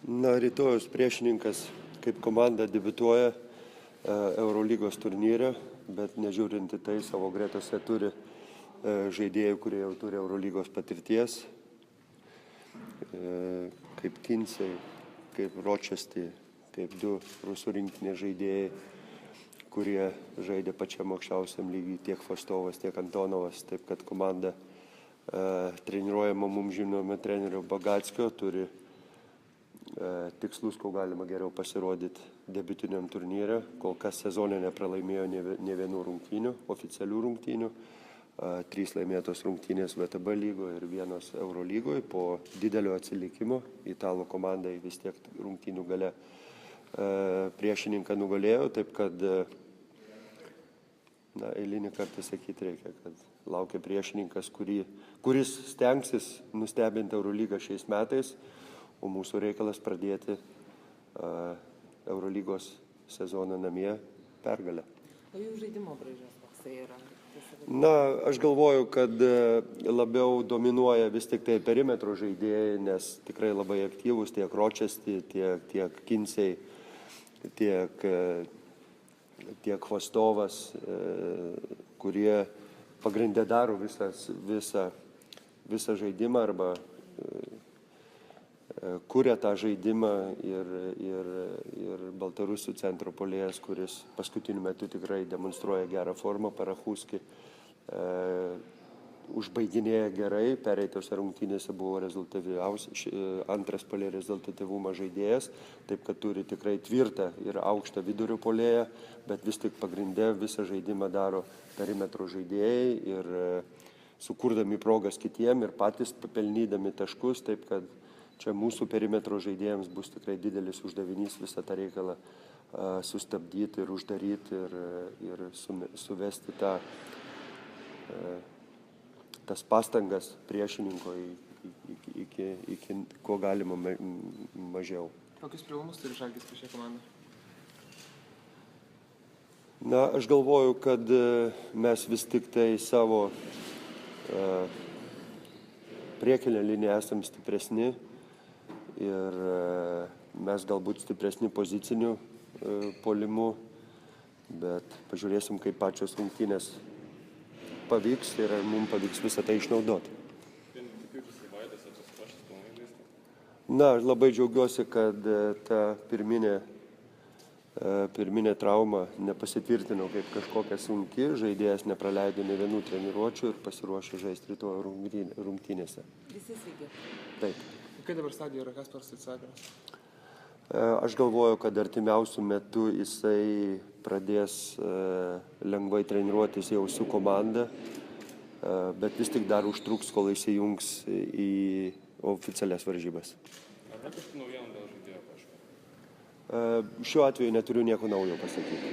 Rytojus priešininkas kaip komanda debiutuoja Eurolygos turnyre, bet nežiūrint į tai savo gretose turi žaidėjų, kurie jau turi Eurolygos patirties, kaip Kinsey, kaip Rochester, kaip du rusų rinktinės žaidėjai, kurie žaidė pačiam aukščiausiam lygiui, tiek Fostovas, tiek Antonovas, taip kad komanda treniruojama mums žinome trenerio Bagatskio, turi tikslus, ko galima geriau pasirodyti debiutiniam turnyre. Kol kas sezone nepralaimėjo ne vienų rungtynių, oficialių rungtynių. 3 laimėtos rungtynės VTB lygoje ir 1 Eurolygoje. Po didelio atsilikimo italų komandai vis tiek rungtynių gale priešininką nugalėjo, taip kad eilinį kartą sakyti reikia, kad laukia priešininkas, kuris stengsis nustebinti Eurolygą šiais metais, o mūsų reikalas pradėti Eurolygos sezoną namie pergalę. O jų žaidimo braižas koksai yra? Aš galvoju, kad labiau dominuoja vis tik tai perimetro žaidėjai, nes tikrai labai aktyvūs tiek Rochester, tiek Kinsey, tiek Fostovas, kurie pagrindė daro visą žaidimą arba kuria tą žaidimą ir baltarusių centro puolėjas, kuris paskutiniu metu tikrai demonstruoja gerą formą, Parachuski, užbaiginėja gerai, pereitose rungtynėse buvo antras puolėjo rezultatyvumo žaidėjas, taip kad turi tikrai tvirtą ir aukštą vidurio puolėją, bet vis tik pagrindė visą žaidimą daro perimetro žaidėjai ir sukurdami progas kitiem ir patys pelnydami taškus, taip kad čia mūsų perimetro žaidėjams bus tikrai didelis uždavinys visą tą reikalą sustabdyti ir uždaryti ir suvesti tas pastangas priešininko iki ko galima mažiau. Kokius privalumus turi Žalgiris prieš šią komandą? Aš galvoju, kad mes vis tik tai savo priekinę liniją esam stipresni ir mes galbūt stipresni pozicinių puolimų, bet pažiūrėsim, kaip pačios rungtynės pavyks ir mums pavyks visą tai išnaudoti. Aš labai džiaugiuosi, kad ta pirminė trauma nepasitvirtino kaip kažkokia sunki, žaidėjas nepraleido ne vienų treniruočių ir pasiruošė žaisti rytoj rungtynėse. Visi sveiki? Taip. Kokia dabar stadija yra Kasparas Citsakaras? Aš galvoju, kad artimiausių metų jisai pradės lengvai treniruotis jau su komanda, bet vis tik dar užtruks, kol įsijungs į oficialias varžybas. Ar yra kažkokių naujienų dėl žaidėjo kažko? Šiuo atveju neturiu nieko naujo pasakyti.